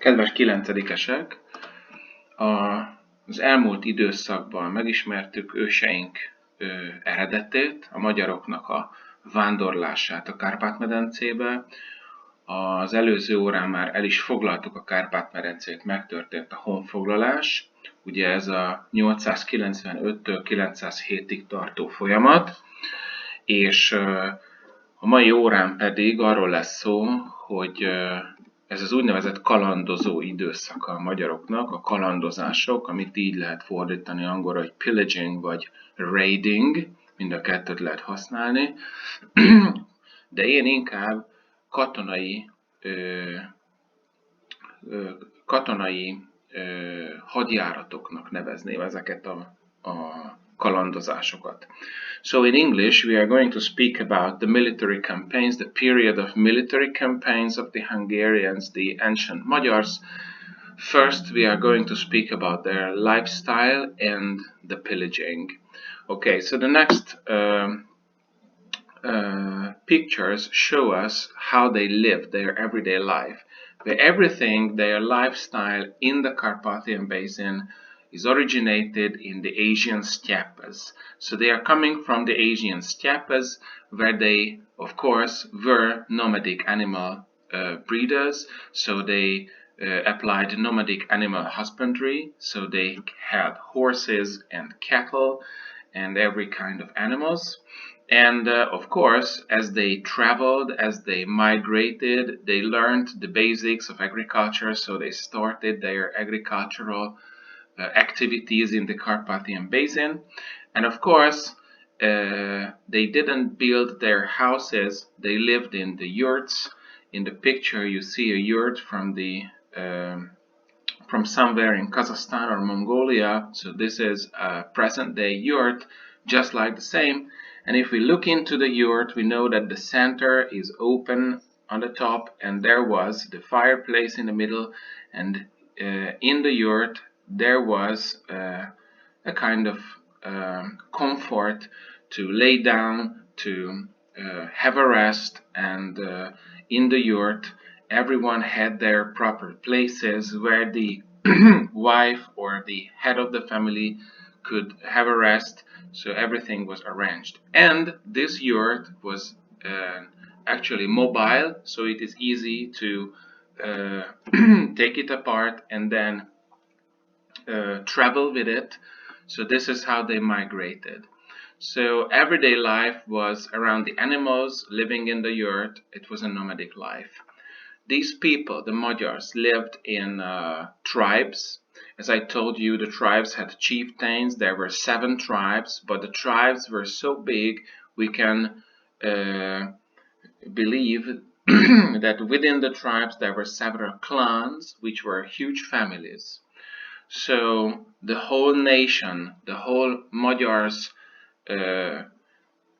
Kedves kilencedikesek, az elmúlt időszakban megismertük őseink eredetét, a magyaroknak a vándorlását a Kárpát-medencébe. Az előző órán már el is foglaltuk a Kárpát-medencét, megtörtént a honfoglalás. Ugye ez a 895-től 907-ig tartó folyamat, és a mai órán pedig arról lesz szó, hogy ez az úgynevezett kalandozó időszaka a magyaroknak, a kalandozások, amit így lehet fordítani angolra, hogy pillaging vagy raiding, mind a kettőt lehet használni, de én inkább katonai hadjáratoknak nevezném ezeket a kalandozásokat. So in English, we are going to speak about the military campaigns, the period of military campaigns of the Hungarians, the ancient Magyars. First, we are going to speak about their lifestyle and the pillaging. Okay, so the next pictures show us how they live their everyday life. Everything, their lifestyle in the Carpathian Basin is originated in the Asian steppes. So they are coming from the Asian steppes, where they, of course, were nomadic animal breeders. So they applied nomadic animal husbandry. So they had horses and cattle and every kind of animals. And of course, as they traveled, as they migrated, they learned the basics of agriculture. So they started their agricultural activities in the Carpathian Basin. And of course, they didn't build their houses. They lived in the yurts. In the picture, you see a yurt from somewhere in Kazakhstan or Mongolia. So this is a present-day yurt, just like the same. And if we look into the yurt, we know that the center is open on the top, and there was the fireplace in the middle, and in the yurt there was a kind of comfort to lay down, to have a rest, and in the yurt everyone had their proper places where the wife or the head of the family could have a rest. So everything was arranged, and this yurt was actually mobile, so it is easy to take it apart and then travel with it. So this is how they migrated. So everyday life was around the animals, living in the yurt. It was a nomadic life. These people, the Magyars, lived in tribes. As I told you, the tribes had chieftains. There were 7 tribes, but the tribes were so big we can believe that within the tribes there were several clans, which were huge families. So the whole nation, the whole Magyars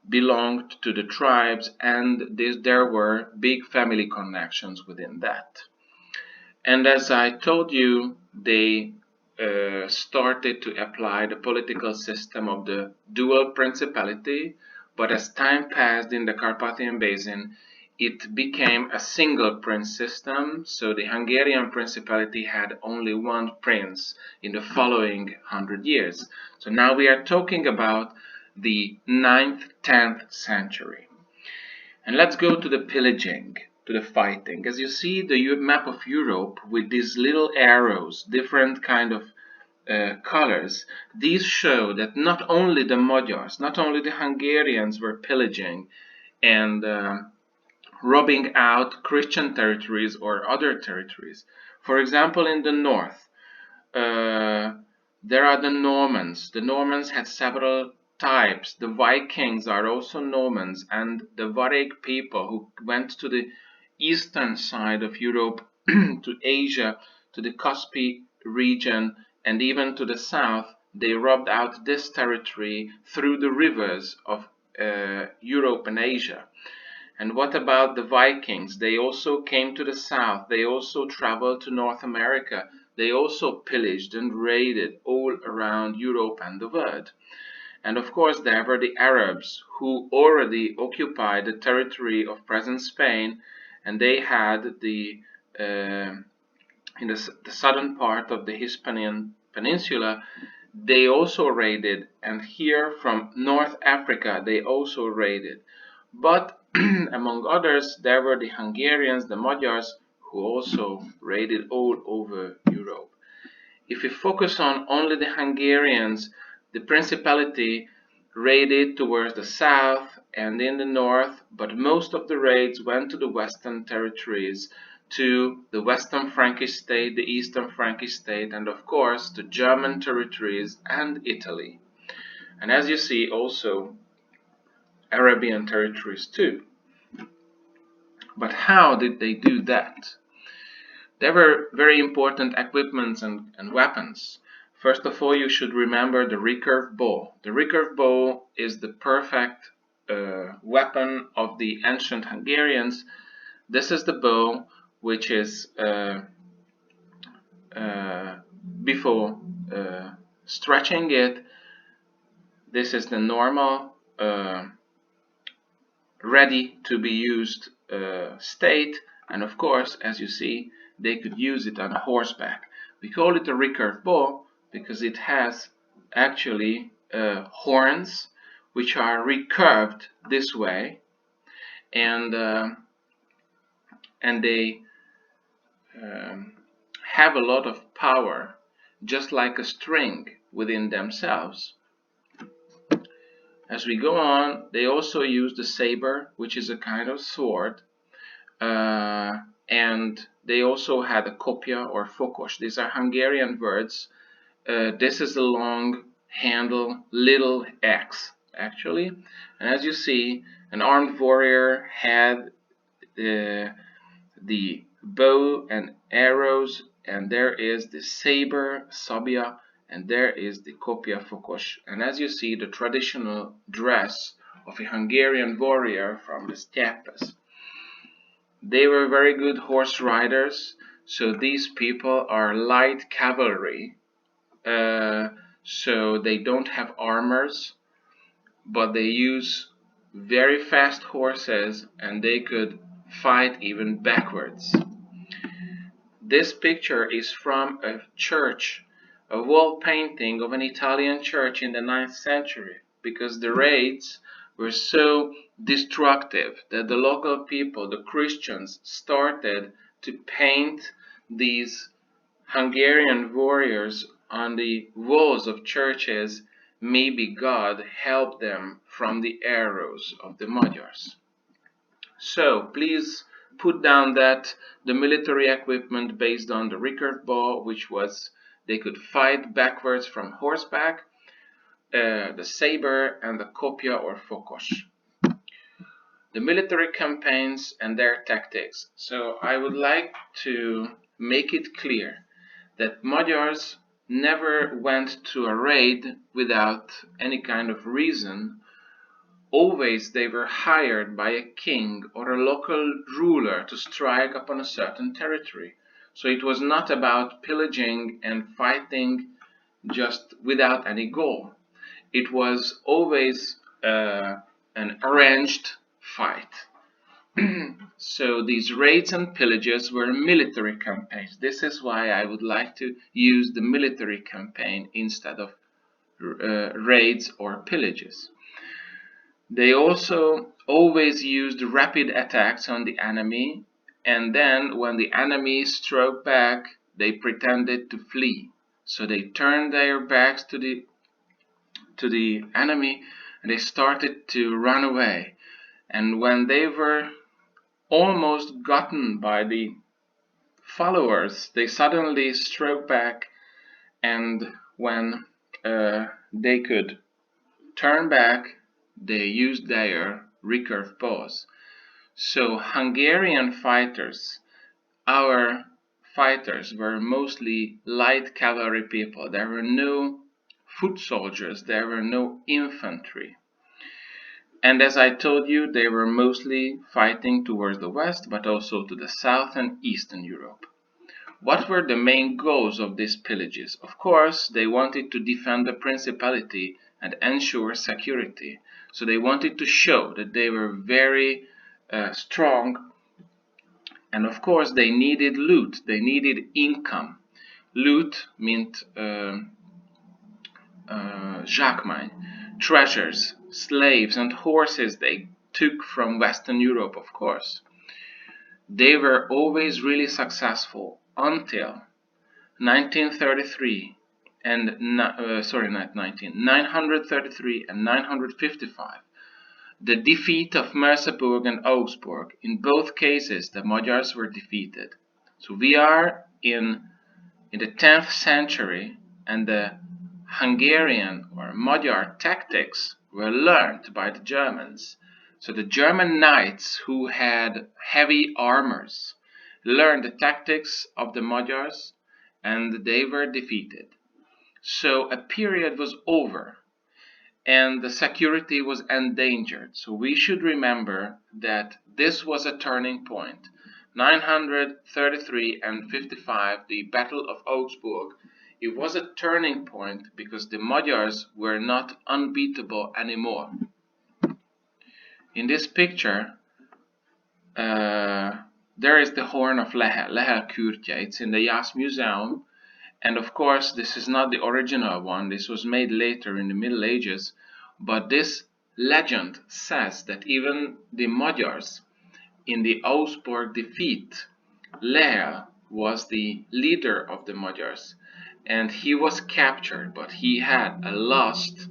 belonged to the tribes, and there were big family connections within that. And as I told you, they started to apply the political system of the dual principality, but as time passed in the Carpathian Basin, it became a single prince system. So the Hungarian principality had only one prince in the following 100 years. So now we are talking about the 9th, 10th century. And let's go to the pillaging, to the fighting. As you see the map of Europe with these little arrows, different kind of colors, these show that not only the Magyars, not only the Hungarians were pillaging and robbing out Christian territories or other territories. For example, in the north, there are the Normans. The Normans had several types. The Vikings are also Normans, and the Vareg people who went to the eastern side of Europe, to Asia, to the Caspian region, and even to the south, they robbed out this territory through the rivers of Europe and Asia. And what about the Vikings? They also came to the south. They also traveled to North America. They also pillaged and raided all around Europe and the world. And of course, there were the Arabs who already occupied the territory of present Spain, and they had the in the southern part of the Hispanian Peninsula, they also raided, and here from North Africa they also raided. But among others, there were the Hungarians, the Magyars, who also raided all over Europe. If we focus on only the Hungarians, the Principality raided towards the south and in the north, but most of the raids went to the Western territories, to the Western Frankish state, the Eastern Frankish state, and of course the German territories and Italy. And as you see, also Arabian territories too. But how did they do that? There were very important equipments and weapons. First of all, you should remember the recurve bow. The recurve bow is the perfect weapon of the ancient Hungarians. This is the bow which is before stretching it. This is the normal ready to be used state, and of course, as you see, they could use it on horseback. We call it a recurve bow because it has actually horns which are recurved this way, and they have a lot of power, just like a string within themselves. As we go on, they also use the saber, which is a kind of sword, and they also had a kopja or fokos. These are Hungarian words. This is a long handle, little axe, actually. And as you see, an armed warrior had the bow and arrows, and there is the saber, sabia, and there is the kopja fokos. And as you see, the traditional dress of a Hungarian warrior from the steppes. They were very good horse riders, so these people are light cavalry. So they don't have armors, but they use very fast horses, and they could fight even backwards. This picture is from a church, a wall painting of an Italian church in the 9th century, because the raids were so destructive that the local people, the Christians, started to paint these Hungarian warriors on the walls of churches. Maybe God helped them from the arrows of the Magyars. So please put down that the military equipment based on the recurve bow, which was they could fight backwards from horseback, the saber, and the kopja or fokos. The military campaigns and their tactics. So I would like to make it clear that Magyars never went to a raid without any kind of reason. Always they were hired by a king or a local ruler to strike upon a certain territory. So it was not about pillaging and fighting just without any goal. It was always an arranged fight. So these raids and pillages were military campaigns. This is why I would like to use the military campaign instead of raids or pillages. They also always used rapid attacks on the enemy, and then when the enemy struck back, they pretended to flee. So they turned their backs to the enemy, and they started to run away. And when they were almost gotten by the followers, they suddenly struck back, and when they could turn back, they used their recurve bows. So Hungarian fighters, our fighters, were mostly light cavalry people. There were no foot soldiers, there were no infantry. And as I told you, they were mostly fighting towards the west, but also to the south and eastern Europe. What were the main goals of these pillages? Of course, they wanted to defend the principality and ensure security. So they wanted to show that they were very strong And of course they needed loot, they needed income. Loot meant zsákmány, treasures, slaves, and horses they took from Western Europe, of course. They were always really successful until 1933 and 933 and 955. The defeat of Merseburg and Augsburg. In both cases, the Magyars were defeated. So we are in the 10th century, and the Hungarian or Magyar tactics were learned by the Germans. So the German knights who had heavy armors learned the tactics of the Magyars, and they were defeated. So a period was over, and the security was endangered. So we should remember that this was a turning point. 933 and 55, the Battle of Augsburg, it was a turning point because the Magyars were not unbeatable anymore. In this picture, there is the horn of Lehel kürtje. It's in the Jász Museum. And of course, this is not the original one. This was made later in the Middle Ages. But this legend says that even the Magyars, in the Augsburg defeat, Lehel was the leader of the Magyars. And he was captured, but he had a last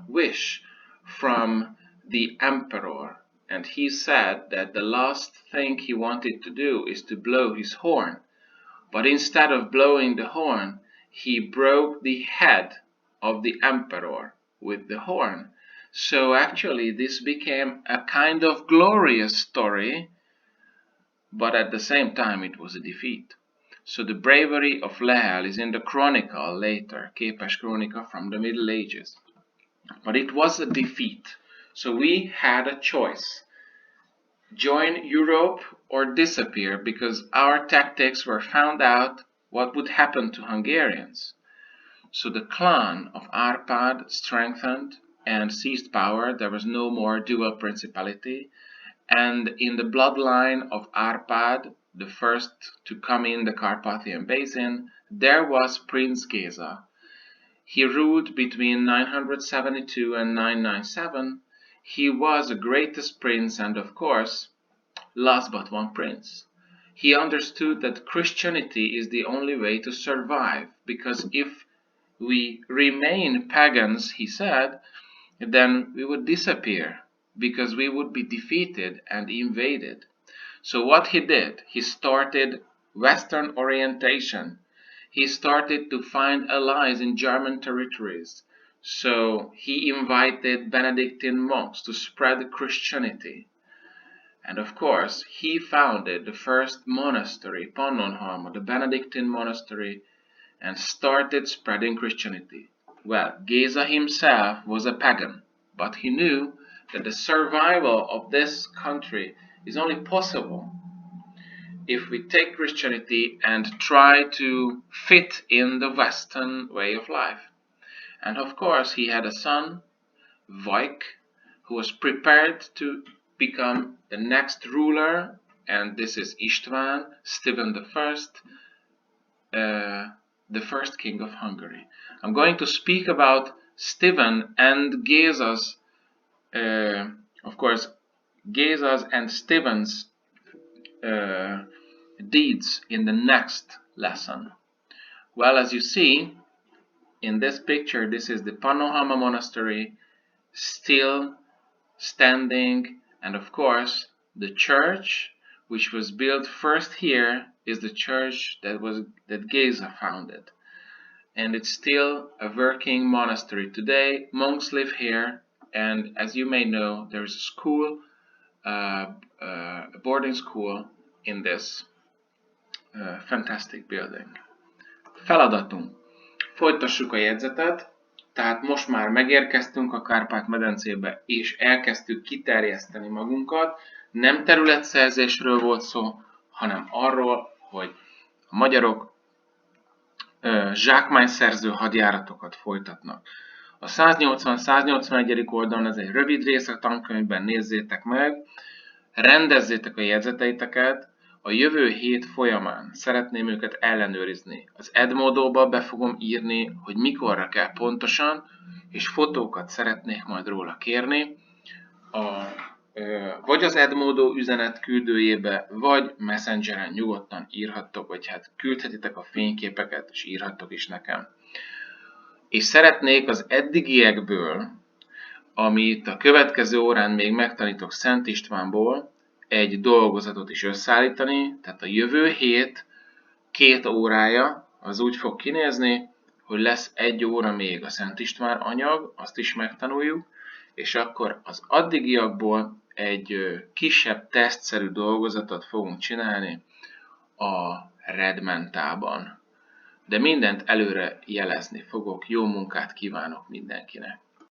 wish from the emperor. And he said that the last thing he wanted to do is to blow his horn. But instead of blowing the horn, he broke the head of the emperor with the horn. So actually this became a kind of glorious story, but at the same time it was a defeat. So the bravery of Lehel is in the chronicle later, Képes Krónika from the Middle Ages. But it was a defeat. So we had a choice. Join Europe or disappear, because our tactics were found out what would happen to Hungarians. So the clan of Árpád strengthened and seized power. There was no more dual principality. And in the bloodline of Árpád, the first to come in the Carpathian Basin, there was Prince Géza. He ruled between 972 and 997. He was the greatest prince and, of course, last but one prince. He understood that Christianity is the only way to survive, because if we remain pagans, he said, then we would disappear, because we would be defeated and invaded. So what he did, he started Western orientation. He started to find allies in German territories. So he invited Benedictine monks to spread Christianity. And of course, he founded the first monastery, Pannonhalma, the Benedictine monastery, and started spreading Christianity. Well, Géza himself was a pagan, but he knew that the survival of this country is only possible if we take Christianity and try to fit in the Western way of life. And of course, he had a son, Vajk, who was prepared to become the next ruler, and this is István, Stephen the first king of Hungary. I'm going to speak about Stephen and Géza's, of course, Géza's and Stephen's deeds in the next lesson. Well, as you see in this picture, this is the Pannonhalma monastery, still standing, and of course the church which was built first here is the church that Géza founded, and it's still a working monastery today. Monks live here, and as you may know, there is a school, a boarding school in this fantastic building. Feladatunk. Folytassuk a jegyzetet, tehát most már megérkeztünk a Kárpát-medencébe, és elkezdtük kiterjeszteni magunkat. Nem területszerzésről volt szó, hanem arról, hogy a magyarok zsákmányszerző hadjáratokat folytatnak. A 180-181. oldalon, ez egy rövid rész a tankönyvben, nézzétek meg. Rendezzétek a jegyzeteiteket, a jövő hét folyamán szeretném őket ellenőrizni. Az Edmodo-ba be fogom írni, hogy mikorra kell pontosan, és fotókat szeretnék majd róla kérni, vagy az Edmodo üzenet küldőjébe, vagy Messengeren nyugodtan írhattok, vagy hát küldhetitek a fényképeket, és írhattok is nekem. És szeretnék az eddigiekből, amit a következő órán még megtanítok Szent Istvánból, egy dolgozatot is összeállítani, tehát a jövő hét 2 órája az úgy fog kinézni, hogy lesz 1 óra még a Szent István anyag, azt is megtanuljuk, és akkor az addigiakból egy kisebb tesztszerű dolgozatot fogunk csinálni a Redmentában. De mindent előre jelezni fogok, jó munkát kívánok mindenkinek!